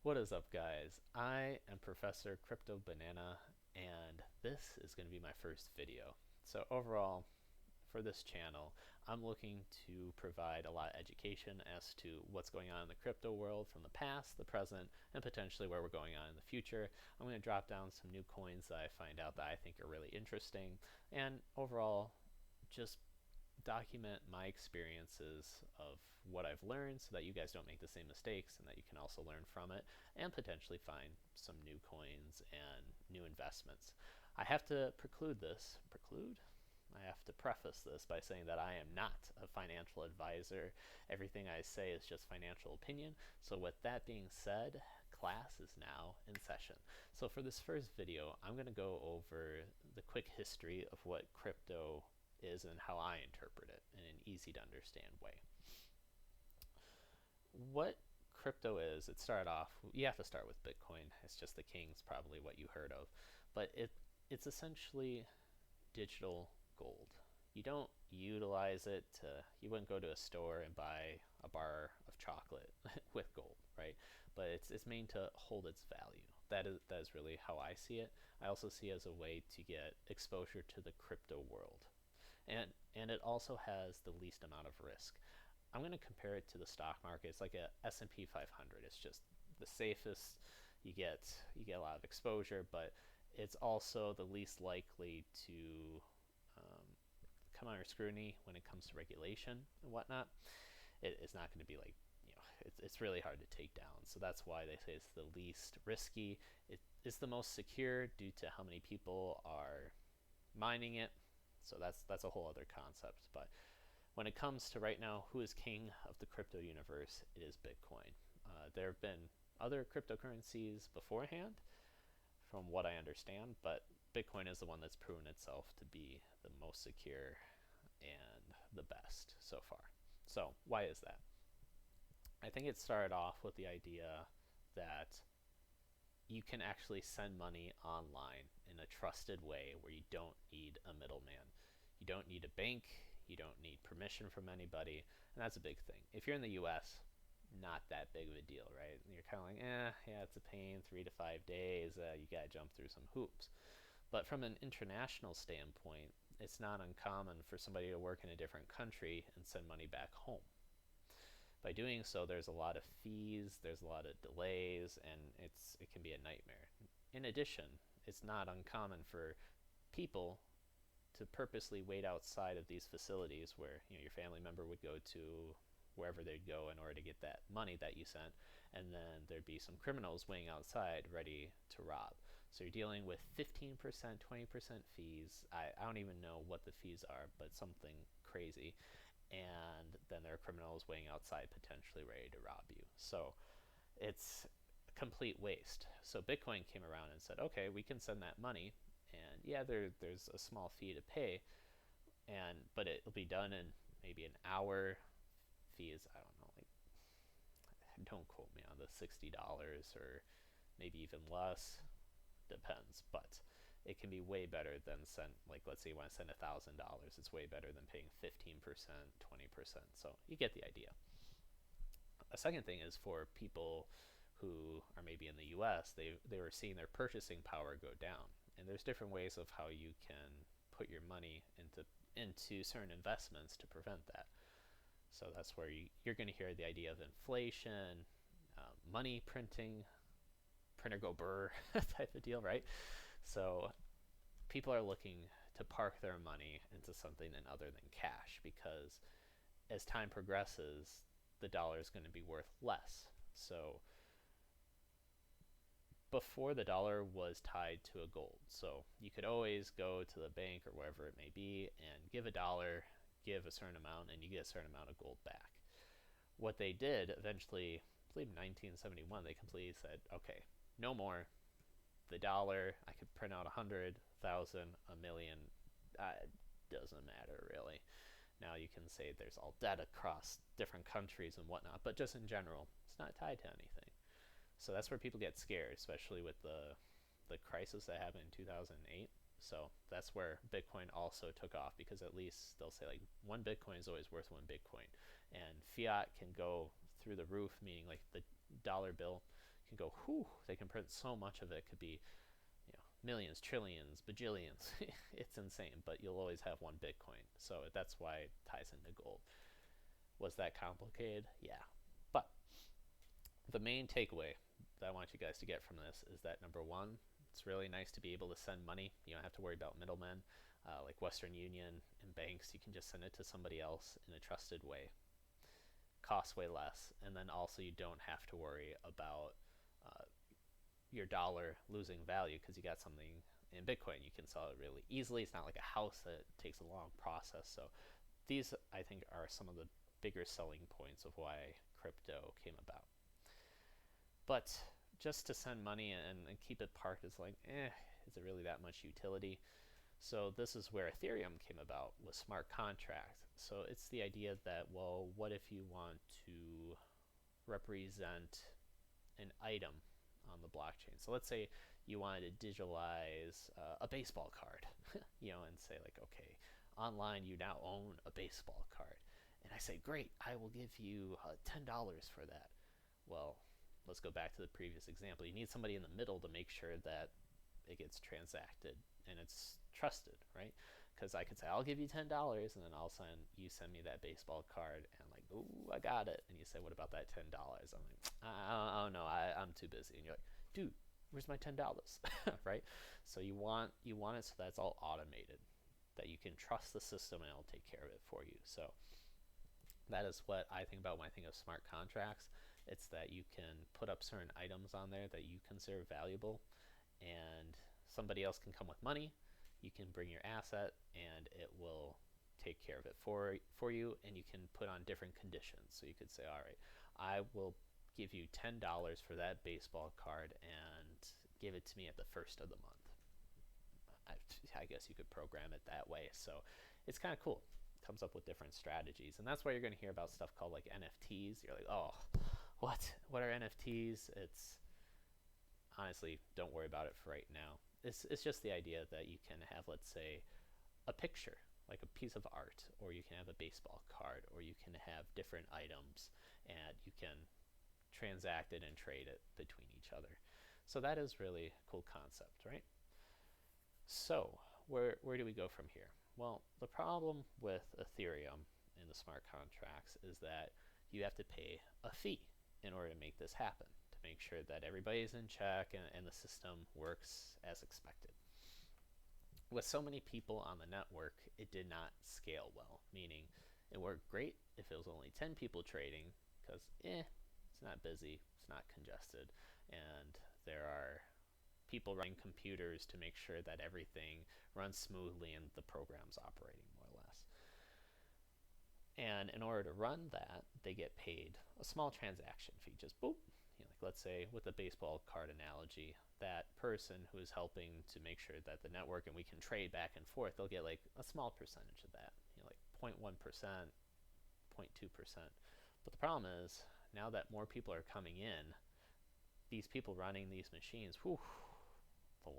What is up, guys? I am Professor Crypto Banana, and this is going to be my first video. So, overall, for this channel, I'm looking to provide a lot of education as to what's going on in the crypto world from the past, the present, and potentially where we're going on in the future. I'm going to drop down some new coins that I find out that I think are really interesting, and overall, just document my experiences of what I've learned so that you guys don't make the same mistakes and that you can also learn from it and potentially find some new coins and new investments. I have to preclude? I have to preface this by saying that I am not a financial advisor. Everything I say is just financial opinion. So with that being said, class is now in session. So for this first video, I'm going to go over the quick history of what crypto is and how I interpret it in an easy to understand way. What crypto is, it started off, you have to start with Bitcoin. It's just the king's probably what you heard of. But it's essentially digital gold. You don't utilize it to, you wouldn't go to a store and buy a bar of chocolate with gold, right? But it's made to hold its value. That is really how I see it. I also see it as a way to get exposure to the crypto world. And it also has the least amount of risk. I'm going to compare it to the stock market. It's like a S&P 500. It's just the safest. You get a lot of exposure, but it's also the least likely to come under scrutiny when it comes to regulation and whatnot. It's not going to be like, it's really hard to take down. So that's why they say it's the least risky. It's the most secure due to how many people are mining it. So that's a whole other concept. But when it comes to right now, who is king of the crypto universe, it is Bitcoin. There have been other cryptocurrencies beforehand, from what I understand, but Bitcoin is the one that's proven itself to be the most secure and the best so far. So why is that? I think it started off with the idea that you can actually send money online in a trusted way where you don't need a middleman. You don't need a bank, you don't need permission from anybody, and that's a big thing. If you're in the US, not that big of a deal, right? You're kind of like, yeah, it's a pain, 3 to 5 days, you gotta jump through some hoops. But from an international standpoint, it's not uncommon for somebody to work in a different country and send money back home. By doing so, there's a lot of fees, there's a lot of delays, and it can be a nightmare. In addition, it's not uncommon for people to purposely wait outside of these facilities where your family member would go to, wherever they'd go in order to get that money that you sent, and then there'd be some criminals waiting outside ready to rob. So you're dealing with 15%, 20% fees. I don't even know what the fees are, but something crazy. And then there are criminals waiting outside potentially ready to rob you. So it's a complete waste. So Bitcoin came around and said, okay, we can send that money, and yeah, there's a small fee to pay, but it'll be done in maybe an hour. Fee is, I don't know, like, don't quote me on the $60 or maybe even less, depends, but it can be way better than send, like, let's say you want to send $1,000, it's way better than paying 15%, 20%. So you get the idea. A second thing is for people who are maybe in the US, they were seeing their purchasing power go down. And there's different ways of how you can put your money into certain investments to prevent that. So that's where you're going to hear the idea of inflation, money printing, printer go burr type of deal, right? So people are looking to park their money into something other than cash, because as time progresses, the dollar is going to be worth less. So before, the dollar was tied to a gold. So you could always go to the bank or wherever it may be and give a dollar, give a certain amount, and you get a certain amount of gold back. What they did eventually, I believe in 1971, they completely said, okay, no more. The dollar, I could print out 100,000, a million, doesn't matter really. Now you can say there's all debt across different countries and whatnot, but just in general, it's not tied to anything. So that's where people get scared, especially with the crisis that happened in 2008. So that's where Bitcoin also took off, because at least they'll say like one Bitcoin is always worth one Bitcoin, and fiat can go through the roof, meaning like the dollar bill can go, whew, they can print so much of it. Could be, millions, trillions, bajillions. It's insane, but you'll always have one Bitcoin. So that's why it ties into gold. Was that complicated? Yeah. But the main takeaway that I want you guys to get from this is that number one, it's really nice to be able to send money. You don't have to worry about middlemen like Western Union and banks. You can just send it to somebody else in a trusted way. Costs way less. And then also you don't have to worry about your dollar losing value because you got something in Bitcoin. You can sell it really easily. It's not like a house that takes a long process. So these, I think, are some of the bigger selling points of why crypto came about. But just to send money and keep it parked is like, is it really that much utility? So this is where Ethereum came about with smart contracts. So it's the idea that, well, what if you want to represent an item on the blockchain? So let's say you wanted to digitalize a baseball card, and say like, okay, online you now own a baseball card. And I say, great, I will give you $10 for that. Well, let's go back to the previous example. You need somebody in the middle to make sure that it gets transacted and it's trusted, right? Because I could say, I'll give you $10, and then all of a sudden you send me that baseball card, and I'm like, ooh, I got it. And you say, what about that $10? I'm like, I don't know, I'm too busy. And you're like, dude, where's my $10? Right? So you want it so that's all automated, that you can trust the system and it'll take care of it for you. So that is what I think about when I think of smart contracts. It's that you can put up certain items on there that you consider valuable, and somebody else can come with money. You can bring your asset and it will take care of it for you, and you can put on different conditions. So you could say, all right, I will give you $10 for that baseball card and give it to me at the first of the month. I guess you could program it that way. So it's kind of cool. It comes up with different strategies, and that's why you're going to hear about stuff called like NFTs. You're like, oh, what are NFTs? It's honestly, don't worry about it for right now. It's just the idea that you can have, let's say, a picture, like a piece of art, or you can have a baseball card, or you can have different items, and you can transact it and trade it between each other. So that is really a cool concept, right? So where do we go from here? Well, the problem with Ethereum and the smart contracts is that you have to pay a fee in order to make this happen, to make sure that everybody's in check and the system works as expected. With so many people on the network, it did not scale well, meaning it worked great if it was only 10 people trading, because it's not busy, it's not congested, and there are people running computers to make sure that everything runs smoothly and the program's operating more or less. And in order to run that, they get paid a small transaction fee, just boop. Like let's say with the baseball card analogy, that person who is helping to make sure that the network and we can trade back and forth, they'll get like a small percentage of that, like 0.1%, 0.2%. But the problem is, now that more people are coming in, these people running these machines, whew, it's a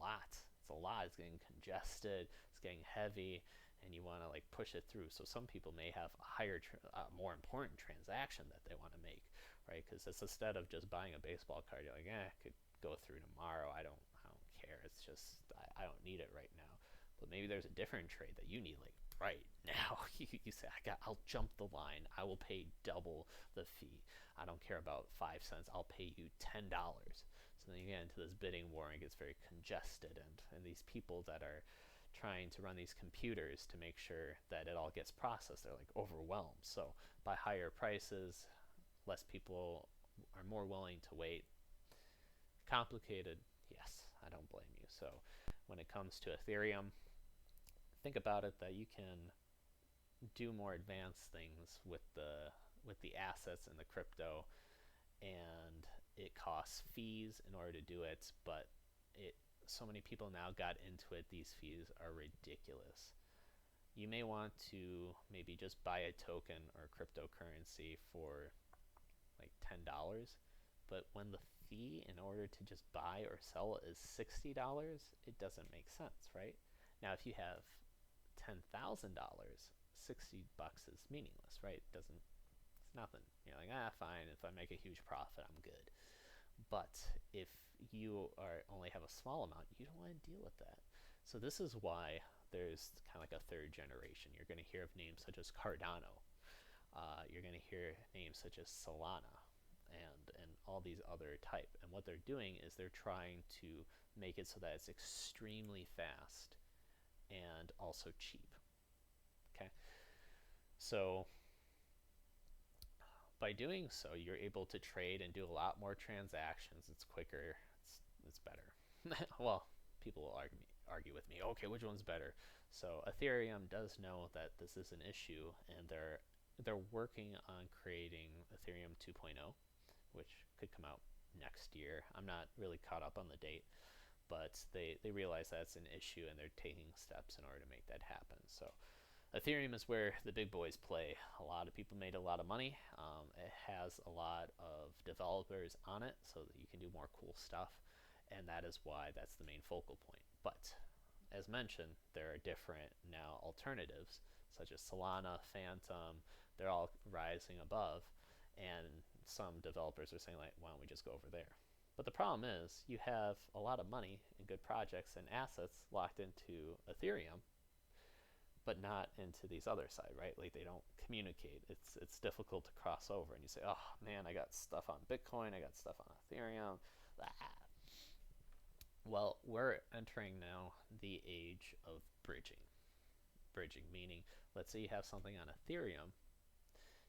lot. It's getting congested, it's getting heavy, and you want to like push it through. So some people may have a higher, more important transaction that they want to make, right? Because it's instead of just buying a baseball card, you're like, I could go through tomorrow. I don't care. It's just I don't need it right now. But maybe there's a different trade that you need like right now. You say, I'll jump the line. I will pay double the fee. I don't care about 5 cents. I'll pay you $10. So then you get into this bidding war and it gets very congested, and these people that are trying to run these computers to make sure that it all gets processed, they're like overwhelmed. So by higher prices, less people are more willing to wait. Complicated, yes, I don't blame you. So when it comes to Ethereum, think about it that you can do more advanced things with the assets and the crypto, and it costs fees in order to do it, but so many people now got into it, these fees are ridiculous. You may want to maybe just buy a token or cryptocurrency for like $10, but when the fee in order to just buy or sell is $60, it doesn't make sense, right? Now if you have $10,000, $60 is meaningless, right? It's nothing. You're like, fine, if I make a huge profit, I'm good. But you are only have a small amount, you don't want to deal with that. So this is why there's kind of like a third generation. You're going to hear of names such as Cardano. You're going to hear names such as Solana and all these other type. And what they're doing is they're trying to make it so that it's extremely fast and also cheap. Okay, so by doing so, you're able to trade and do a lot more transactions. It's quicker. It's better. Well, people will argue with me. Okay, which one's better? So Ethereum does know that this is an issue, and they're working on creating Ethereum 2.0, which could come out next year. I'm not really caught up on the date, but they realize that's an issue, and they're taking steps in order to make that happen. So Ethereum is where the big boys play. A lot of people made a lot of money. It has a lot of developers on it, so that you can do more cool stuff, and that is why that's the main focal point. But as mentioned, there are different now alternatives, such as Solana, Phantom. They're all rising above, and some developers are saying, like, why don't we just go over there? But the problem is you have a lot of money and good projects and assets locked into Ethereum, but not into these other side, right? Like, they don't communicate. It's difficult to cross over, and you say, oh man, I got stuff on Bitcoin, I got stuff on Ethereum. Ah. Well, we're entering now the age of bridging. Bridging meaning, let's say you have something on Ethereum,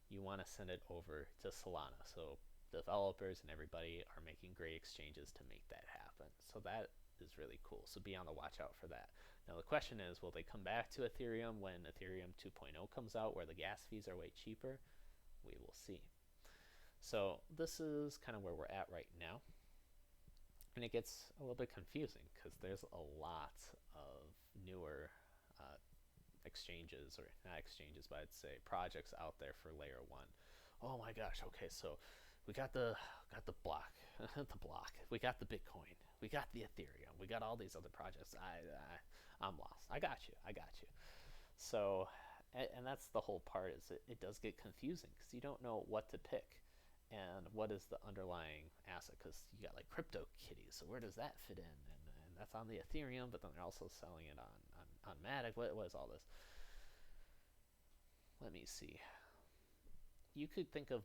you want to send it over to Solana. So developers and everybody are making great exchanges to make that happen. So that is really cool. So be on the watch out for that. Now the question is, will they come back to Ethereum when Ethereum 2.0 comes out, where the gas fees are way cheaper? We will see. So this is kind of where we're at right now. And it gets a little bit confusing because there's a lot of newer exchanges, or not exchanges, but I'd say projects out there for layer one. Oh my gosh, okay, so we got the block, the block. We got the Bitcoin. We got the Ethereum. We got all these other projects. I'm lost. I got you. So, and that's the whole part, is it does get confusing because you don't know what to pick and what is the underlying asset, because you got like crypto kitties. So where does that fit in? And that's on the Ethereum, but then they're also selling it on Matic. What is all this? Let me see. You could think of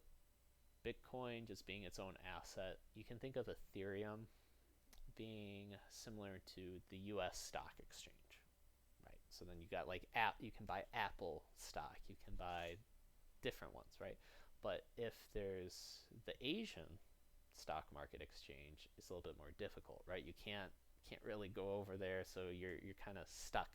Bitcoin just being its own asset. You can think of Ethereum being similar to the US stock exchange, right? So then you got like you can buy Apple stock, you can buy different ones, right? But if there's the Asian stock market exchange, it's a little bit more difficult, right? You can't really go over there, so you're kind of stuck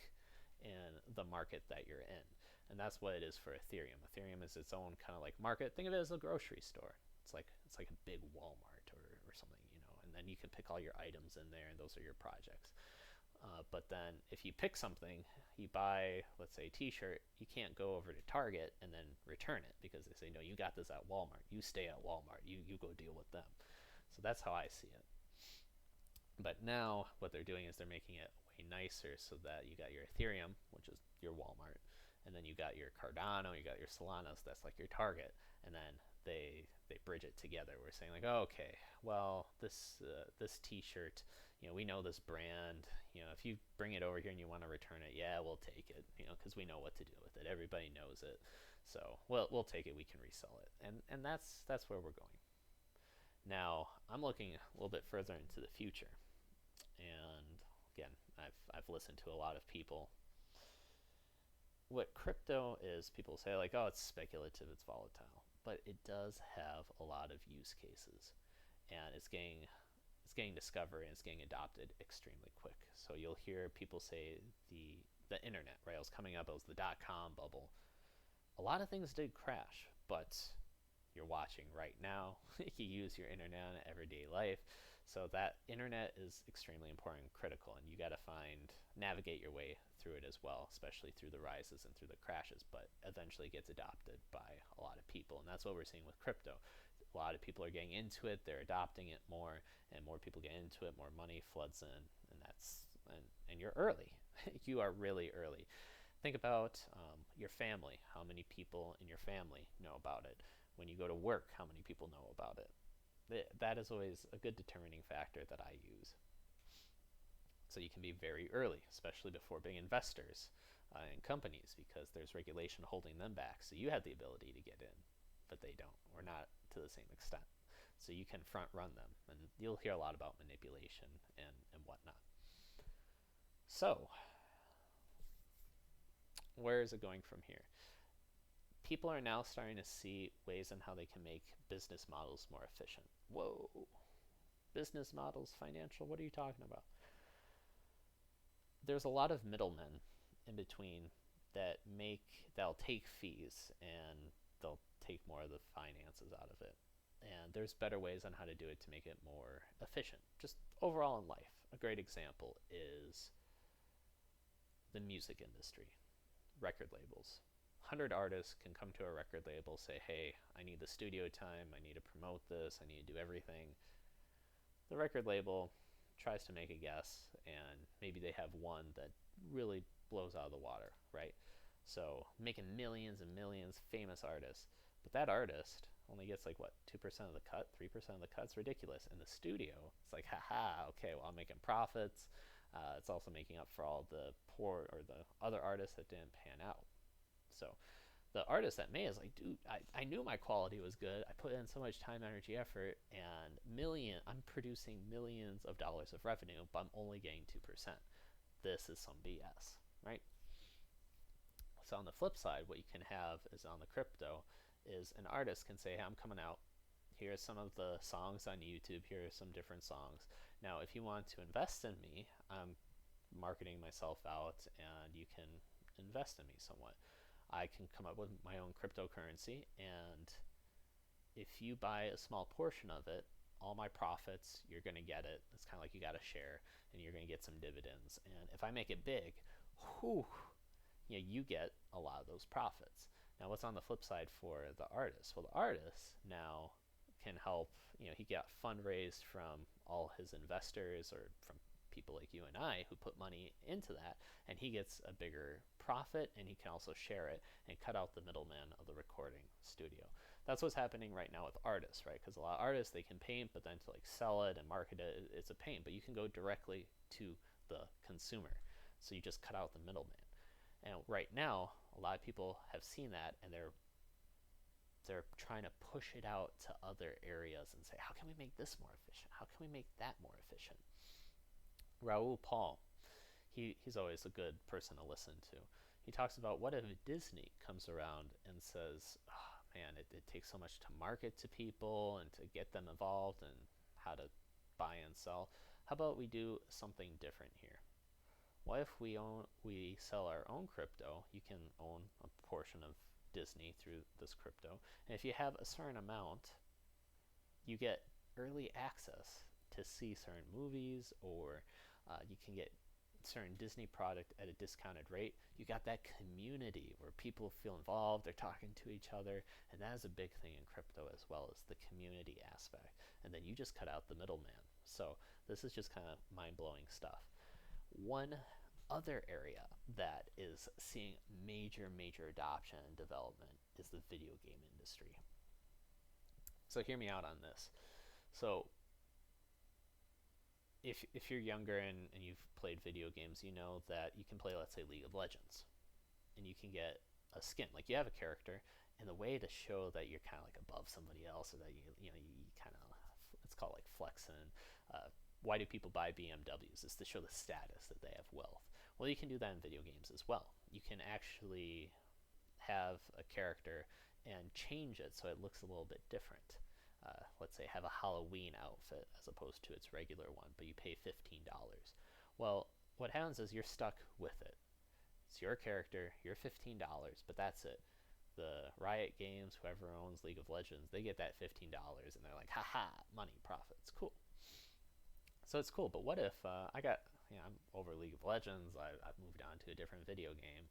in the market that you're in. And that's what it is for Ethereum. Ethereum is its own kind of like market. Think of it as a grocery store. It's like a big Walmart or something, and then you can pick all your items in there, and those are your projects. But then if you pick something, you buy, let's say, a t-shirt, you can't go over to Target and then return it, because they say, no, you got this at Walmart. You stay at Walmart. You go deal with them. So that's how I see it. But now what they're doing is they're making it way nicer, so that you got your Ethereum, which is your Walmart, and then you got your Cardano, you got your Solana, so that's like your Target, and then they bridge it together. We're saying like, oh, okay, well, this t-shirt, we know this brand, if you bring it over here and you want to return it, yeah, we'll take it, because we know what to do with it. Everybody knows it, so we'll take it. We can resell it, and that's where we're going. Now I'm looking a little bit further into the future, and again, I've listened to a lot of people. What crypto is, people say like, oh, it's speculative, it's volatile, but it does have a lot of use cases, and it's getting discovered, and it's getting adopted extremely quick. So you'll hear people say the internet, right? It was coming up, it was the .com bubble. A lot of things did crash, but you're watching right now. You use your internet in everyday life. So that internet is extremely important and critical, and you got to navigate your way through it as well, especially through the rises and through the crashes, but eventually gets adopted by a lot of people. And that's what we're seeing with crypto. A lot of people are getting into it, they're adopting it more, and more people get into it, more money floods in, and you're early. You are really early. Think about your family. How many people in your family know about it? When you go to work, how many people know about it? That is always a good determining factor that I use. So you can be very early, especially before big investors in companies, because there's regulation holding them back. So you have the ability to get in, but they don't, or not to the same extent. So you can front run them, and you'll hear a lot about manipulation and whatnot. So, where is it going from here? People are now starting to see ways in how they can make business models more efficient. Whoa, business models, financial, what are you talking about? There's a lot of middlemen in between that'll take fees and they'll take more of the finances out of it. And there's better ways on how to do it to make it more efficient. Just overall in life, a great example is the music industry, record labels. 100 artists can come to a record label, say, hey, I need the studio time, I need to promote this, I need to do everything. The record label tries to make a guess, and maybe they have one that really blows out of the water, right? So making millions and millions, famous artists, but that artist only gets like what, 2% of the cut, 3% of the cut. It's ridiculous. In the studio, it's like, haha, okay, well, I'm making profits. It's also making up for all the poor or the other artists that didn't pan out. So the artist that made is like, dude, I knew my quality was good. I put in so much time, energy, effort, and I'm producing millions of dollars of revenue, but I'm only getting 2%. This is some BS, right? So on the flip side, what you can have is on the crypto is an artist can say, hey, I'm coming out. Here are some of the songs on YouTube. Here are some different songs. Now, if you want to invest in me, I'm marketing myself out and you can invest in me somewhat. I can come up with my own cryptocurrency, and if you buy a small portion of it, all my profits, you're going to get it. It's kind of like you got a share, and you're going to get some dividends. And if I make it big, whew, you get a lot of those profits. Now, what's on the flip side for the artist? Well, the artist now can help, he got fundraised from all his investors or from people like you and I who put money into that, and he gets a bigger profit, and he can also share it and cut out the middleman of the recording studio. That's what's happening right now with artists, right? Because a lot of artists, they can paint, but then to like sell it and market it, it's a pain. But you can go directly to the consumer, so you just cut out the middleman. And right now, a lot of people have seen that, and they're trying to push it out to other areas and say, how can we make this more efficient? How can we make that more efficient? Raoul Paul, he's always a good person to listen to. He talks about, what if Disney comes around and says, oh, man, it takes so much to market to people and to get them involved and how to buy and sell. How about we do something different here? What if we sell our own crypto? You can own a portion of Disney through this crypto, and if you have a certain amount, you get early access to see certain movies, or you can get certain Disney product at a discounted rate. You got that community where people feel involved, they're talking to each other, and that is a big thing in crypto as well, as the community aspect. And then you just cut out the middleman. So this is just kind of mind-blowing stuff. One other area that is seeing major adoption and development is the video game industry. So hear me out on this. So if you're younger and you've played video games, you know that you can play, let's say, League of Legends, and you can get a skin. Like, you have a character, and the way to show that you're kind of like above somebody else, or that you kind of, it's called like flexing. Why do people buy BMWs? Is to show the status that they have wealth. Well, you can do that in video games as well. You can actually have a character and change it so it looks a little bit different. Let's say have a Halloween outfit as opposed to its regular one, but you pay $15. Well, what happens is you're stuck with it. It's your character, you're $15, but that's it. The Riot Games, whoever owns League of Legends, they get that $15, and they're like, haha, money, profits, cool. So it's cool, but what if I'm over League of Legends, I've moved on to a different video game,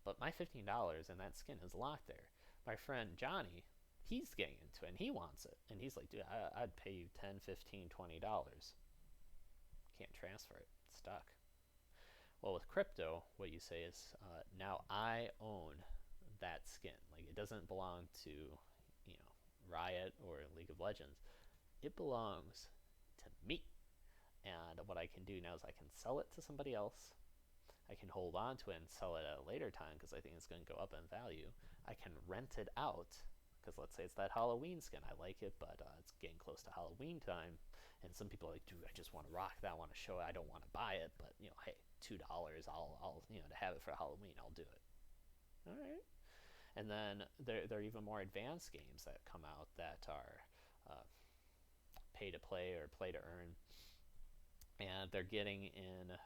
but my $15 and that skin is locked there. My friend Johnny, he's getting into it, and he wants it, and he's like, dude, I'd pay you $10, $15, $20. Can't transfer it, it's stuck. Well, with crypto, what you say is, now I own that skin. Like, it doesn't belong to Riot or League of Legends. It belongs to me. And what I can do now is I can sell it to somebody else. I can hold on to it and sell it at a later time because I think it's going to go up in value. I can rent it out because let's say it's that Halloween skin. I like it, but it's getting close to Halloween time, and some people are like, dude, I just want to rock that. I want to show it. I don't want to buy it, but hey, $2. I'll to have it for Halloween. I'll do it. All right. And then there are even more advanced games that come out that are uh, pay to play or play to earn, and they're getting in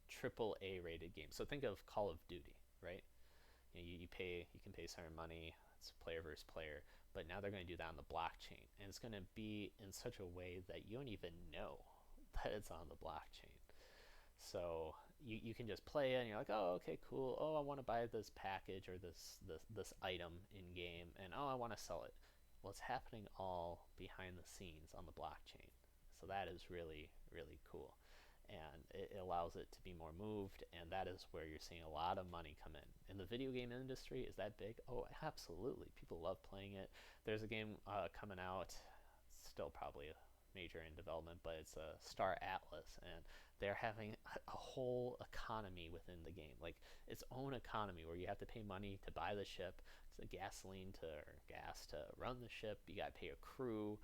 triple A rated games. So think of Call of Duty, right? You can pay certain money. It's player versus player, but now they're going to do that on the blockchain, and it's going to be in such a way that you don't even know that it's on the blockchain. So you can just play it, and you're like, oh, okay, cool. Oh, I want to buy this package or this item in game, and oh, I want to sell it. Well, it's happening all behind the scenes on the blockchain. So that is really, really cool. And it allows it to be more moved, and that is where you're seeing a lot of money come in. In the video game industry, is that big? Oh, absolutely. People love playing it. There's a game coming out, still probably major in development, but it's a Star Atlas, and they're having a whole economy within the game, like its own economy, where you have to pay money to buy the ship, to gasoline to or gas to run the ship. You got to pay a crew.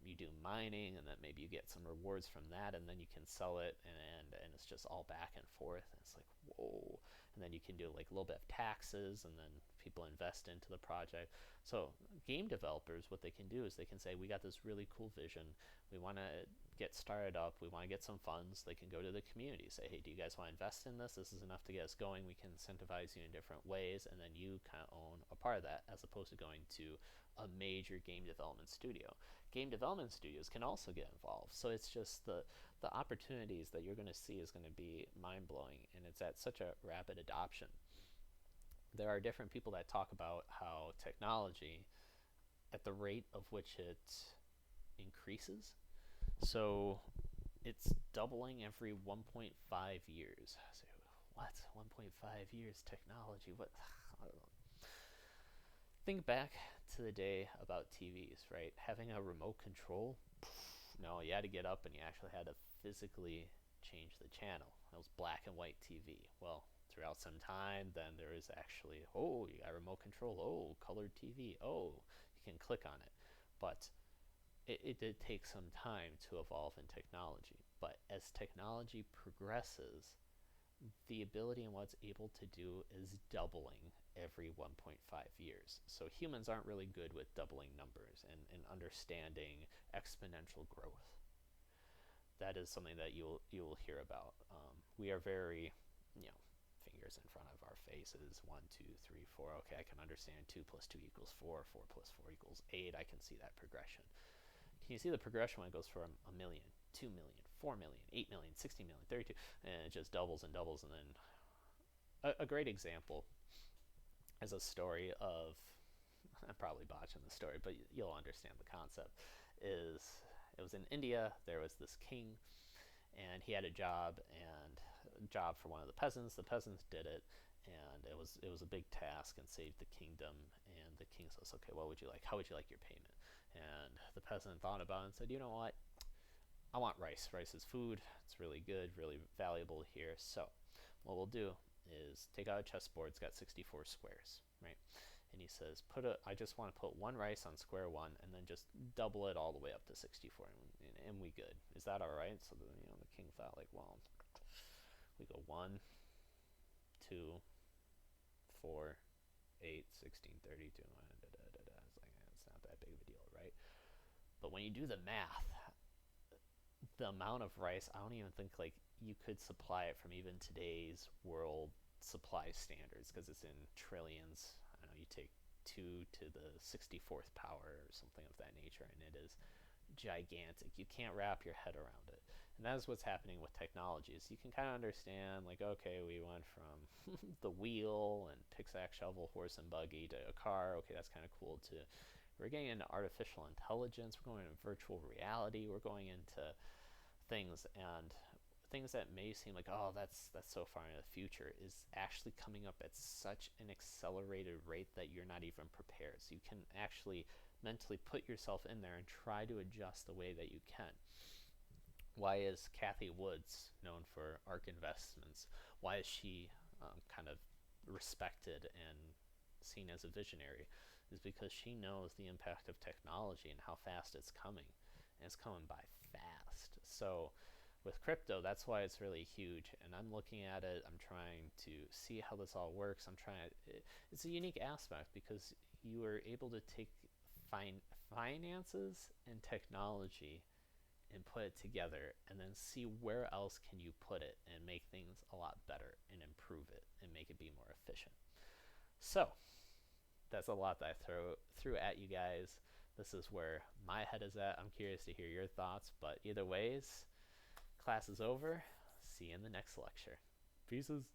You do mining, and then maybe you get some rewards from that, and then you can sell it, and it's just all back and forth. And it's like, whoa. And then you can do like a little bit of taxes, and then people invest into the project. So game developers, what they can do is they can say, we got this really cool vision. We want to get started up. We want to get some funds. They can go to the community, say, hey, do you guys want to invest in this? This is enough to get us going. We can incentivize you in different ways, and then you kind of own a part of that, as opposed to going to a major game development studio. Game development studios can also get involved. So it's just the opportunities that you're going to see is going to be mind-blowing, and it's at such a rapid adoption. There are different people that talk about how technology, at the rate of which it increases, so it's doubling every 1.5 years. So what? 1.5 years technology? What? I don't know. Think back to the day about TVs, right? Having a remote control. No, you had to get up and you actually had to physically change the channel. It was black and white TV. Well, throughout some time, then there is actually, oh, you got remote control. Oh, colored TV. Oh, you can click on it. But it did take some time to evolve in technology. But as technology progresses, the ability and what it's able to do is doubling every 1.5 years. So humans aren't really good with doubling numbers and understanding exponential growth. That is something that you will hear about. We are very, fingers in front of our faces. 1, 2, 3, 4. Okay, I can understand 2 plus 2 equals 4. 4 plus 4 equals 8. I can see that progression. Can you see the progression when it goes from a million, 2 million, 4 million, 8 million, 60 million, 32, and it just doubles and doubles. And then a great example is a story of, I'm probably botching the story, but you'll understand the concept, is it was in India. There was this king, and he had a job for one of the peasants. The peasants did it, and it was a big task and saved the kingdom. And the king says, okay, what would you like? How would you like your payment? And the peasant thought about it and said, you know what? I want rice. Rice is food. It's really good, really valuable here. So what we'll do is take out a chessboard. It's got 64 squares, right? And he says, I just want to put 1 rice on square 1, and then just double it all the way up to 64, and we good. Is that all right? So the king thought, like, well, we go 1, 2, 4, 8, 16, 32. It's like, it's not that big of a deal, right? But when you do the math, the amount of rice, I don't even think like you could supply it from even today's world supply standards, because it's in trillions. I don't know, you take 2 to the 64th power or something of that nature, and it is gigantic. You can't wrap your head around it. And that is what's happening with technologies. You can kind of understand, like, okay, we went from the wheel and pickaxe, shovel, horse, and buggy to a car. Okay, that's kind of cool too. We're getting into artificial intelligence. We're going into virtual reality. We're going into things, and things that may seem like, oh, that's so far into the future, is actually coming up at such an accelerated rate that you're not even prepared. So you can actually mentally put yourself in there and try to adjust the way that you can. Why is Kathy Woods known for ARK investments? Why is she kind of respected and seen as a visionary? Is because she knows the impact of technology and how fast it's coming. And it's coming by fast. So with crypto, that's why it's really huge. And I'm looking at it, I'm trying to see how this all works. It's a unique aspect because you are able to take finances and technology and put it together and then see where else can you put it and make things a lot better and improve it and make it be more efficient. So that's a lot that I threw at you guys. This is where my head is at. I'm curious to hear your thoughts, but either ways, class is over. See you in the next lecture. Pieces.